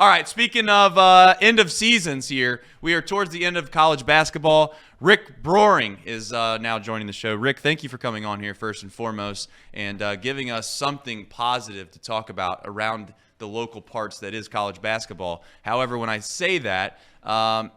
All right, speaking of end of seasons here, we are towards the end of college basketball. Rick Broering is now joining the show. Rick, thank you for coming on here first and foremost and giving us something positive to talk about around the local parts that is college basketball. However, when I say that,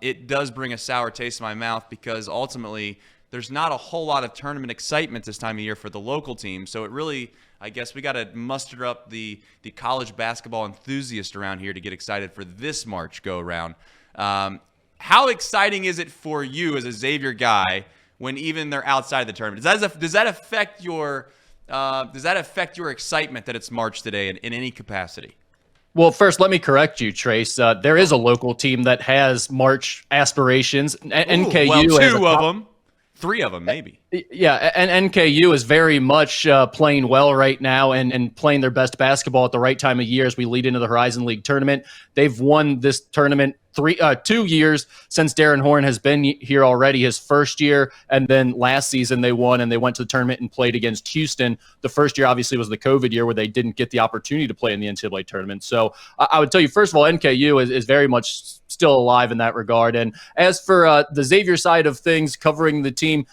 it does bring a sour taste in my mouth because ultimately there's not a whole lot of tournament excitement this time of year for the local team. So it really, I guess we got to muster up the college basketball enthusiast around here to get excited for this March go around. How exciting is it for you as a Xavier guy when even they're outside the tournament? Does that affect your excitement that it's March today in any capacity? Well, first, let me correct you, Trace. There is a local team that has March aspirations. NKU, well, two of them. 3 of them, maybe. Yeah, and NKU is very much playing well right now and playing their best basketball at the right time of year as we lead into the Horizon League tournament. They've won this tournament 2 years since Darren Horn has been here already, his first year, and then last season they won and they went to the tournament and played against Houston. The first year obviously was the COVID year where they didn't get the opportunity to play in the NCAA tournament. So I would tell you, first of all, NKU is very much still alive in that regard. And as for the Xavier side of things, covering the team,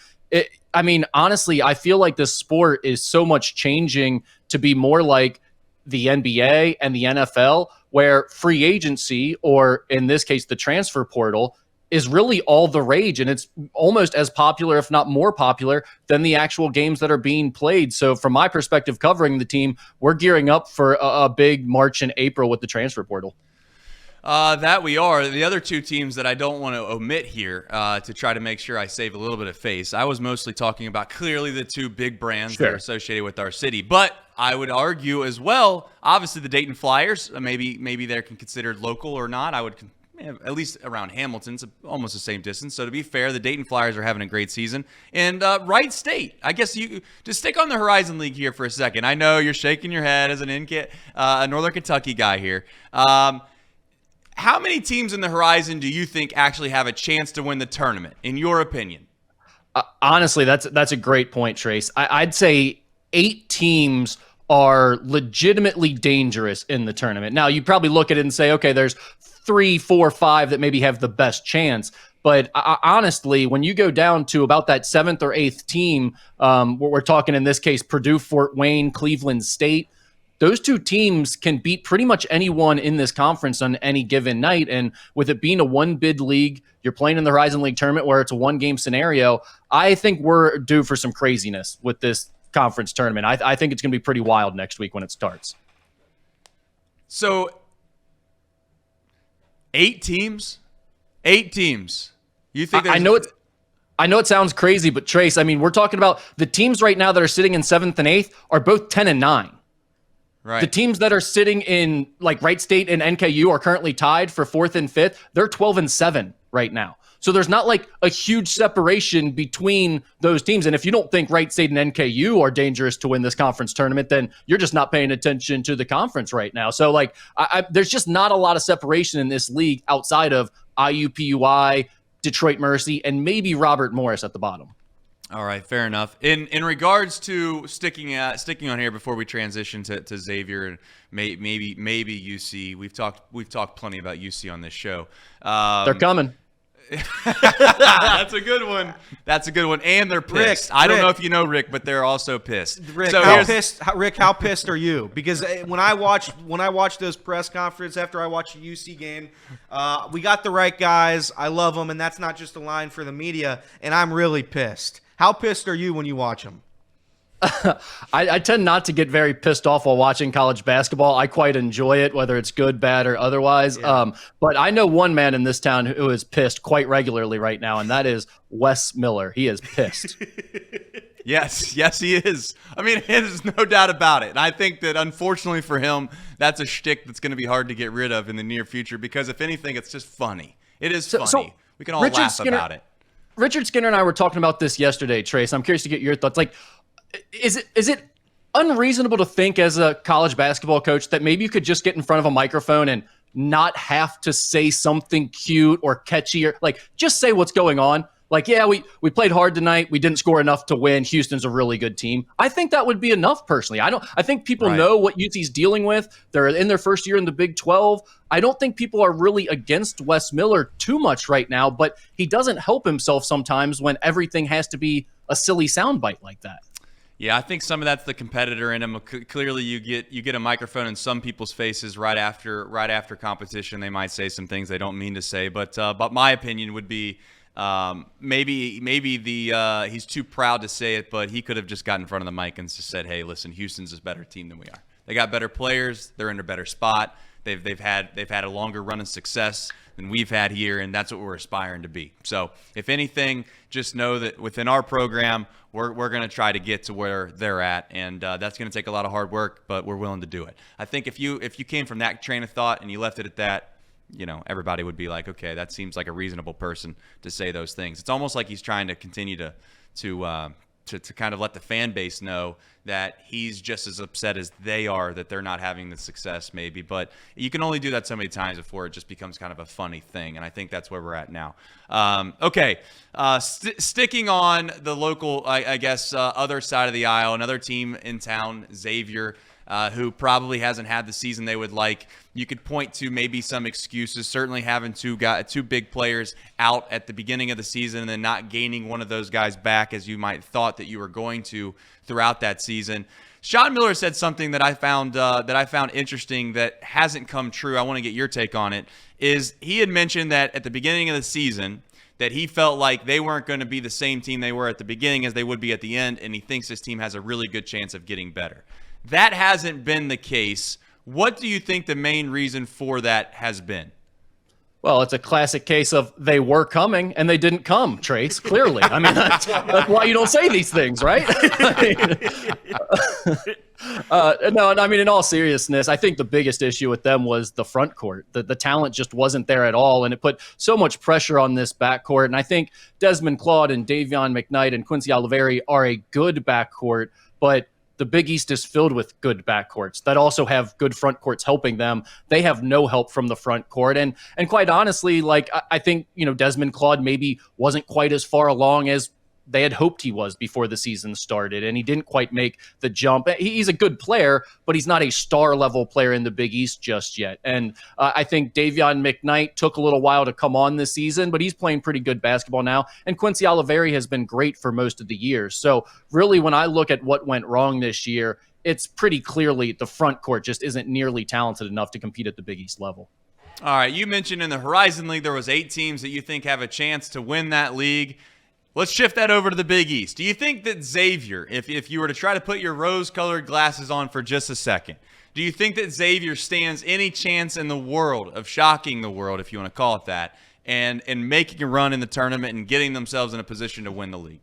honestly, I feel like this sport is so much changing to be more like the NBA and the NFL, where free agency, or in this case, the transfer portal, is really all the rage. And it's almost as popular, if not more popular, than the actual games that are being played. So from my perspective, covering the team, we're gearing up for a big March and April with the transfer portal. That we are. The other 2 teams that I don't want to omit here to try to make sure I save a little bit of face, I was mostly talking about clearly the 2 big brands that are associated with our city. But I would argue as well, obviously the Dayton Flyers, maybe they're considered local or not. I would at least around Hamilton, it's almost the same distance. So to be fair, the Dayton Flyers are having a great season. And Wright State, I guess you just stick on the Horizon League here for a second. I know you're shaking your head as a Northern Kentucky guy here. How many teams in the Horizon do you think actually have a chance to win the tournament, in your opinion? Honestly, that's a great point, Trace. I'd say 8 teams are legitimately dangerous in the tournament. Now, you probably look at it and say, okay, there's 3, 4, 5 that maybe have the best chance. But honestly, when you go down to about that 7th or 8th team, we're talking in this case Purdue, Fort Wayne, Cleveland State, those 2 teams can beat pretty much anyone in this conference on any given night. And with it being a 1-bid league, you're playing in the Horizon League tournament where it's a 1-game scenario. I think we're due for some craziness with this conference tournament. I think it's going to be pretty wild next week when it starts. So 8 teams? 8 teams. You think I know it sounds crazy, but Trace, we're talking about the teams right now that are sitting in 7th and 8th are both 10-9. Right. The teams that are sitting in like Wright State and NKU are currently tied for 4th and 5th. They're 12-7 right now. So there's not like a huge separation between those teams. And if you don't think Wright State and NKU are dangerous to win this conference tournament, then you're just not paying attention to the conference right now. So like there's just not a lot of separation in this league outside of IUPUI, Detroit Mercy, and maybe Robert Morris at the bottom. All right, fair enough. In regards to sticking on here before we transition to Xavier and maybe UC, we've talked plenty about UC on this show. They're coming. That's a good one. And they're pissed. I don't know if you know Rick, but they're also pissed. Rick, how pissed are you? Because when I watch those press conferences after I watch a UC game, we got the right guys. I love them, and that's not just a line for the media. And I'm really pissed. How pissed are you when you watch them? I tend not to get very pissed off while watching college basketball. I quite enjoy it, whether it's good, bad, or otherwise. Yeah. But I know one man in this town who is pissed quite regularly right now, and that is Wes Miller. He is pissed. Yes, he is. There's no doubt about it. And I think that, unfortunately for him, that's a shtick that's going to be hard to get rid of in the near future because, if anything, it's just funny. It is funny. So we can all laugh about it. Richard Skinner and I were talking about this yesterday, Trace. I'm curious to get your thoughts. Like, is it unreasonable to think as a college basketball coach that maybe you could just get in front of a microphone and not have to say something cute or catchy or like just say what's going on? Like, yeah, we played hard tonight. We didn't score enough to win. Houston's a really good team. I think that would be enough personally. I think people Right. know what UC's dealing with. They're in their first year in the Big 12. I don't think people are really against Wes Miller too much right now, but he doesn't help himself sometimes when everything has to be a silly soundbite like that. Yeah, I think some of that's the competitor in him. Clearly, you get a microphone in some people's faces right after competition. They might say some things they don't mean to say, but my opinion would be maybe he's too proud to say it, but he could have just got in front of the mic and just said, "Hey, listen, Houston's a better team than we are. They got better players. They're in a better spot. They've had a longer run of success than we've had here, and that's what we're aspiring to be." So, if anything, just know that within our program, we're going to try to get to where they're at, and that's going to take a lot of hard work, but we're willing to do it. I think if you came from that train of thought and you left it at that, everybody would be like, okay, that seems like a reasonable person to say those things. It's almost like he's trying to continue to kind of let the fan base know that he's just as upset as they are that they're not having the success maybe. But you can only do that so many times before it just becomes kind of a funny thing. And I think that's where we're at now. Okay. Sticking on the local, I guess, other side of the aisle, another team in town, Xavier, who probably hasn't had the season they would like. You could point to maybe some excuses, certainly having two big players out at the beginning of the season and then not gaining one of those guys back as you might thought that you were going to throughout that season. Sean Miller said something that I found interesting that hasn't come true. I want to get your take on it. Is he had mentioned that at the beginning of the season that he felt like they weren't going to be the same team they were at the beginning as they would be at the end, and he thinks this team has a really good chance of getting better. That hasn't been the case. What do you think the main reason for that has been? Well, it's a classic case of they were coming and they didn't come, Trace, clearly. I mean, that's why you don't say these things, right? No, I mean, in all seriousness, I think the biggest issue with them was the front court. The talent just wasn't there at all, and it put so much pressure on this backcourt. And I think Desmond Claude and Davion McKnight and Quincy Oliveri are a good backcourt, but the Big East is filled with good backcourts that also have good front courts helping them. They have no help from the front court. And quite honestly, like I think, Desmond Claude maybe wasn't quite as far along as they had hoped he was before the season started, and he didn't quite make the jump. He's a good player, but he's not a star-level player in the Big East just yet. And I think Davion McKnight took a little while to come on this season, but he's playing pretty good basketball now. And Quincy Oliveri has been great for most of the year. So really, when I look at what went wrong this year, it's pretty clearly the front court just isn't nearly talented enough to compete at the Big East level. All right, you mentioned in the Horizon League there was 8 teams that you think have a chance to win that league. Let's shift that over to the Big East. Do you think that Xavier, if you were to try to put your rose-colored glasses on for just a second, do you think that Xavier stands any chance in the world of shocking the world, if you want to call it that, and making a run in the tournament and getting themselves in a position to win the league?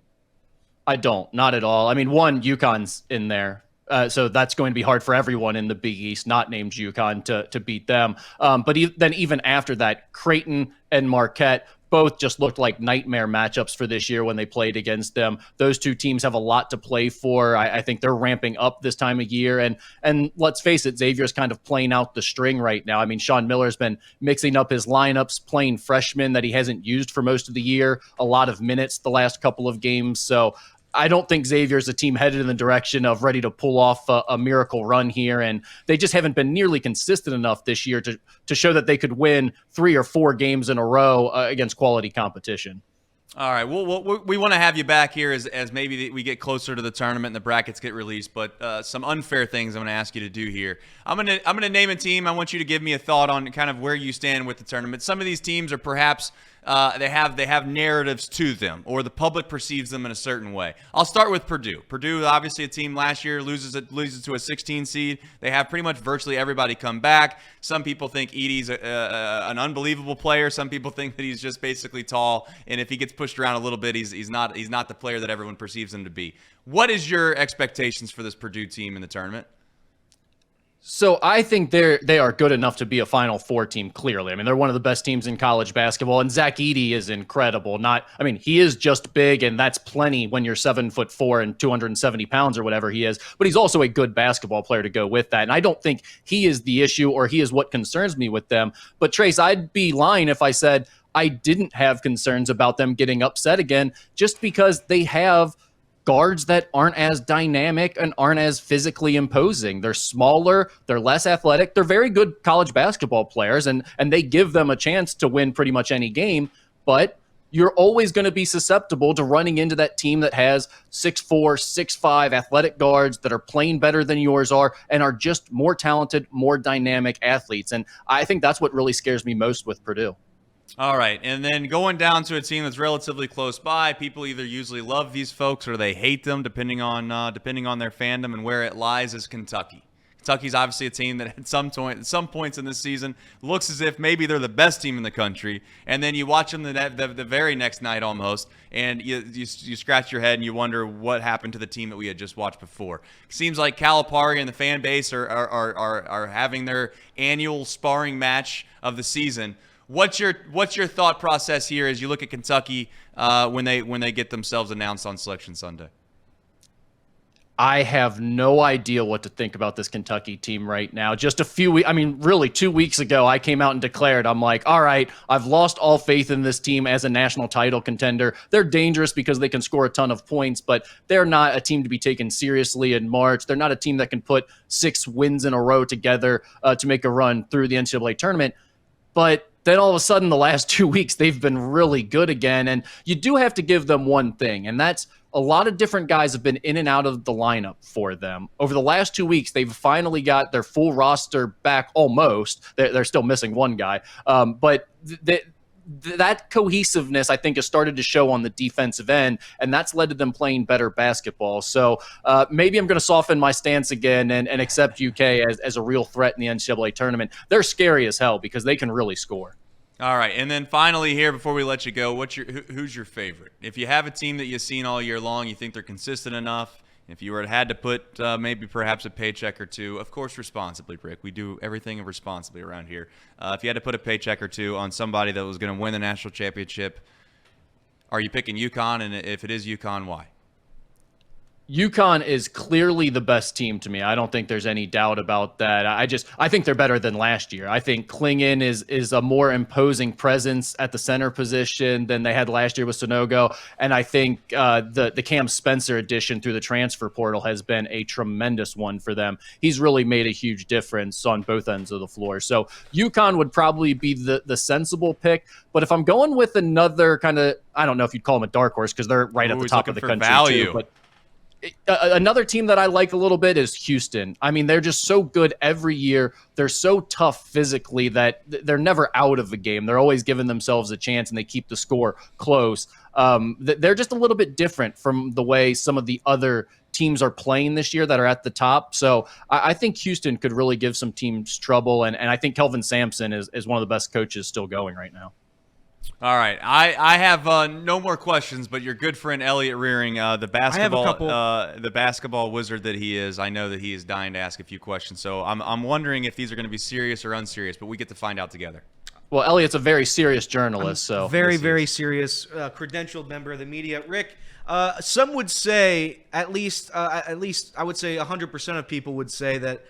I don't, not at all. I mean, one, UConn's in there. So that's going to be hard for everyone in the Big East, not named UConn, to beat them. But then even after that, Creighton and Marquette both just looked like nightmare matchups for this year when they played against them. Those two teams have a lot to play for. I think they're ramping up this time of year. And let's face it, Xavier's kind of playing out the string right now. I mean, Sean Miller's been mixing up his lineups, playing freshmen that he hasn't used for most of the year, a lot of minutes the last couple of games. So I don't think Xavier's a team headed in the direction of ready to pull off a miracle run here, and they just haven't been nearly consistent enough this year to show that they could win 3 or 4 games in a row against quality competition. All right, well, we want to have you back here as maybe we get closer to the tournament and the brackets get released, but some unfair things I'm going to ask you to do here. I'm going to name a team. I want you to give me a thought on kind of where you stand with the tournament. Some of these teams are perhaps they have narratives to them, or the public perceives them in a certain way. I'll start with Purdue. Purdue, obviously a team last year, loses to a 16 seed. They have pretty much virtually everybody come back. Some people think Edey's an unbelievable player. Some people think that he's just basically tall, and if he gets pushed around a little bit, he's not the player that everyone perceives him to be. What is your expectations for this Purdue team in the tournament? So I think they are good enough to be a Final Four team, clearly. I mean, they're one of the best teams in college basketball, and Zach Edey is incredible. He is just big, and that's plenty when you're 7'4" and 270 pounds or whatever he is, but he's also a good basketball player to go with that. And I don't think he is the issue, or he is what concerns me with them. But Trace, I'd be lying if I said I didn't have concerns about them getting upset again, just because they have guards that aren't as dynamic and aren't as physically imposing. They're smaller, they're less athletic, they're very good college basketball players, and they give them a chance to win pretty much any game, but you're always going to be susceptible to running into that team that has 6'4", 6'5" athletic guards that are playing better than yours are and are just more talented, more dynamic athletes. And I think that's what really scares me most with Purdue. All right, and then going down to a team that's relatively close by, people either usually love these folks or they hate them, depending on their fandom and where it lies, is Kentucky. Kentucky's obviously a team that at some points in this season looks as if maybe they're the best team in the country, and then you watch them the very next night almost, and you scratch your head and you wonder what happened to the team that we had just watched before. It seems like Calipari and the fan base are having their annual sparring match of the season. What's your thought process here as you look at Kentucky when they get themselves announced on Selection Sunday? I have no idea what to think about this Kentucky team right now. Just a few weeks, really 2 weeks ago, I came out and declared, I'm like, all right, I've lost all faith in this team as a national title contender. They're dangerous because they can score a ton of points, but they're not a team to be taken seriously in March. They're not a team that can put 6 wins in a row together to make a run through the NCAA tournament. But then all of a sudden, the last 2 weeks, they've been really good again. And you do have to give them one thing, and that's a lot of different guys have been in and out of the lineup for them. Over the last 2 weeks, they've finally got their full roster back almost. They're still missing one guy. But that cohesiveness, I think, has started to show on the defensive end, and that's led to them playing better basketball. So maybe I'm going to soften my stance again and accept UK as a real threat in the NCAA tournament. They're scary as hell because they can really score. All right, and then finally here, before we let you go, who's your favorite? If you have a team that you've seen all year long, you think they're consistent enough, if you had to put maybe perhaps a paycheck or two, of course responsibly, Rick. We do everything responsibly around here. If you had to put a paycheck or two on somebody that was going to win the national championship, are you picking UConn? And if it is UConn, why? UConn is clearly the best team to me. I don't think there's any doubt about that. I think they're better than last year. I think Klingon is a more imposing presence at the center position than they had last year with Sonogo. And I think the Cam Spencer addition through the transfer portal has been a tremendous one for them. He's really made a huge difference on both ends of the floor. So UConn would probably be the sensible pick. But if I'm going with another kind of, I don't know if you'd call them a dark horse because they're right at the top of the country value. Too. But another team that I like a little bit is Houston. They're just so good every year. They're so tough physically that they're never out of the game. They're always giving themselves a chance, and they keep the score close. They're just a little bit different from the way some of the other teams are playing this year that are at the top. So I think Houston could really give some teams trouble, and I think Kelvin Sampson is one of the best coaches still going right now. All right, I have no more questions, but your good friend Elliot Rearing, the basketball wizard that he is, I know that he is dying to ask a few questions. So I'm wondering if these are going to be serious or unserious, but we get to find out together. Well, Elliot's a very serious journalist, so very serious, credentialed member of the media. Rick, some would say, at least I would say 100% of people would say that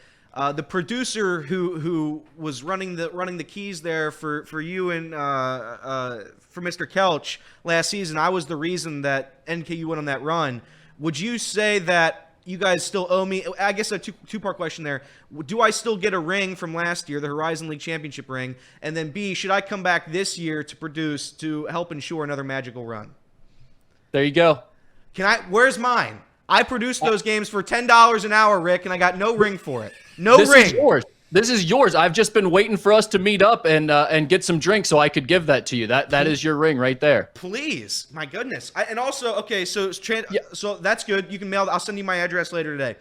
the producer who was running the keys there for you and for Mr. Kelch last season, I was the reason that NKU went on that run. Would you say that you guys still owe me? I guess a two-part question there. Do I still get a ring from last year, the Horizon League championship ring? And then B, should I come back this year to produce to help ensure another magical run? There you go. Where's mine? I produced those games for $10 an hour, Rick, and I got no ring for it. No ring. This is yours. I've just been waiting for us to meet up and get some drinks so I could give that to you. That is your ring right there. Please, my goodness. And also, okay, so that's good. You can mail. I'll send you my address later today.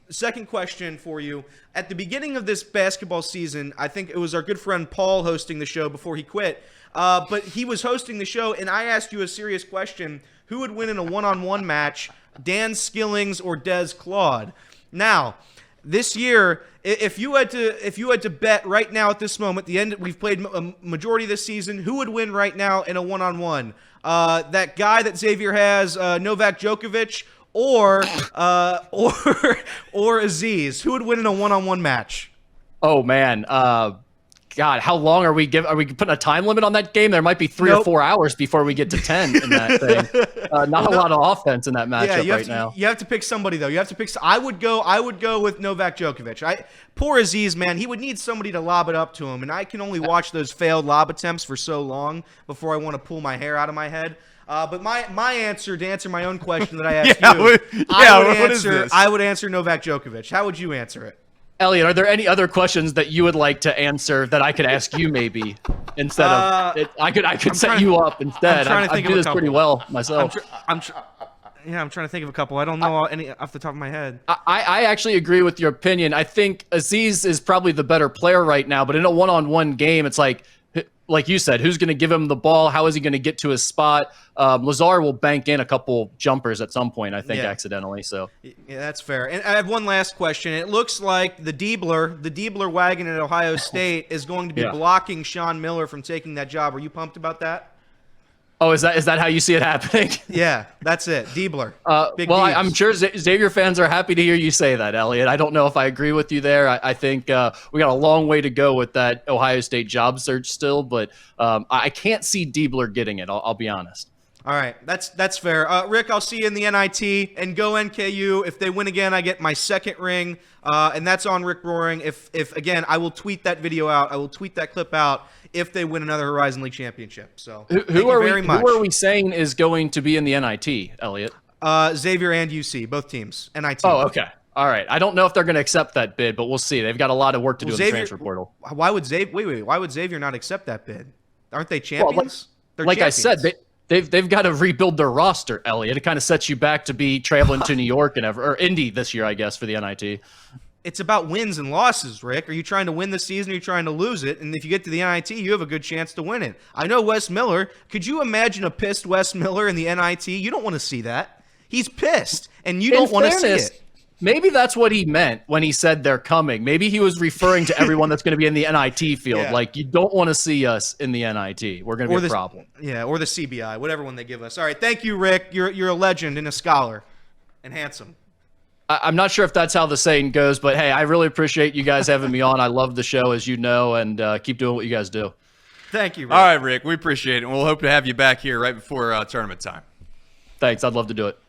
Second question for you. At the beginning of this basketball season, I think it was our good friend Paul hosting the show before he quit. But he was hosting the show, and I asked you a serious question. Who would win in a one-on-one match, Dan Skillings or Des Claude? Now, this year, if you had to bet right now at this moment, the end we've played a majority of this season, who would win right now in a one-on-one? That guy that Xavier has, Novak Djokovic, or Aziz? Who would win in a one-on-one match? Oh man, God, how long are we putting a time limit on that game? There might be 3 or 4 hours before we get to 10 in that thing. Not a lot of offense in that matchup now. You have to pick somebody though. You have to pick. I would go with Novak Djokovic. Poor Aziz, man. He would need somebody to lob it up to him, and I can only watch those failed lob attempts for so long before I want to pull my hair out of my head. But my answer, to answer my own question that I asked I would answer Novak Djokovic. How would you answer it? Elliot, are there any other questions that you would like to answer that I could ask you maybe instead of I could set you up instead. I do this pretty well myself. I'm trying to think of a couple. I don't know any off the top of my head. I actually agree with your opinion. I think Aziz is probably the better player right now, but in a one-on-one game, it's like you said, who's going to give him the ball? How is he going to get to his spot? Lazar will bank in a couple jumpers at some point, I think, accidentally. So yeah, that's fair. And I have one last question. It looks like the Diebler wagon at Ohio State is going to be blocking Sean Miller from taking that job. Are you pumped about that? Oh, is that how you see it happening? Yeah, that's it. Diebler. I'm sure Xavier fans are happy to hear you say that, Elliot. I don't know if I agree with you there. I think we got a long way to go with that Ohio State job search still, but I can't see Diebler getting it. I'll be honest. All right, that's fair. Rick, I'll see you in the NIT, and go NKU. If they win again, I get my second ring, and that's on Rick Broering. If again, I will tweet that video out. I will tweet that clip out if they win another Horizon League championship. So who are we saying is going to be in the NIT, Elliot? Xavier and UC, both teams. NIT. Oh, okay. All right. I don't know if they're going to accept that bid, but we'll see. They've got a lot of work to do in the transfer portal. Why would Xavier not accept that bid? Aren't they champions? Like I said, they've got to rebuild their roster, Elliot. It kind of sets you back to be traveling to New York or Indy this year, I guess, for the NIT. It's about wins and losses, Rick. Are you trying to win the season or are you trying to lose it? And if you get to the NIT, you have a good chance to win it. I know Wes Miller. Could you imagine a pissed Wes Miller in the NIT? You don't want to see that. He's pissed, and you don't want to see it. Maybe that's what he meant when he said they're coming. Maybe he was referring to everyone that's going to be in the NIT field. Yeah. Like, you don't want to see us in the NIT. We're going to be a problem. Yeah, or the CBI, whatever one they give us. All right, thank you, Rick. You're a legend and a scholar and handsome. I'm not sure if that's how the saying goes, but hey, I really appreciate you guys having me on. I love the show, as you know, and keep doing what you guys do. Thank you, Rick. All right, Rick, we appreciate it, and we'll hope to have you back here right before tournament time. Thanks. I'd love to do it.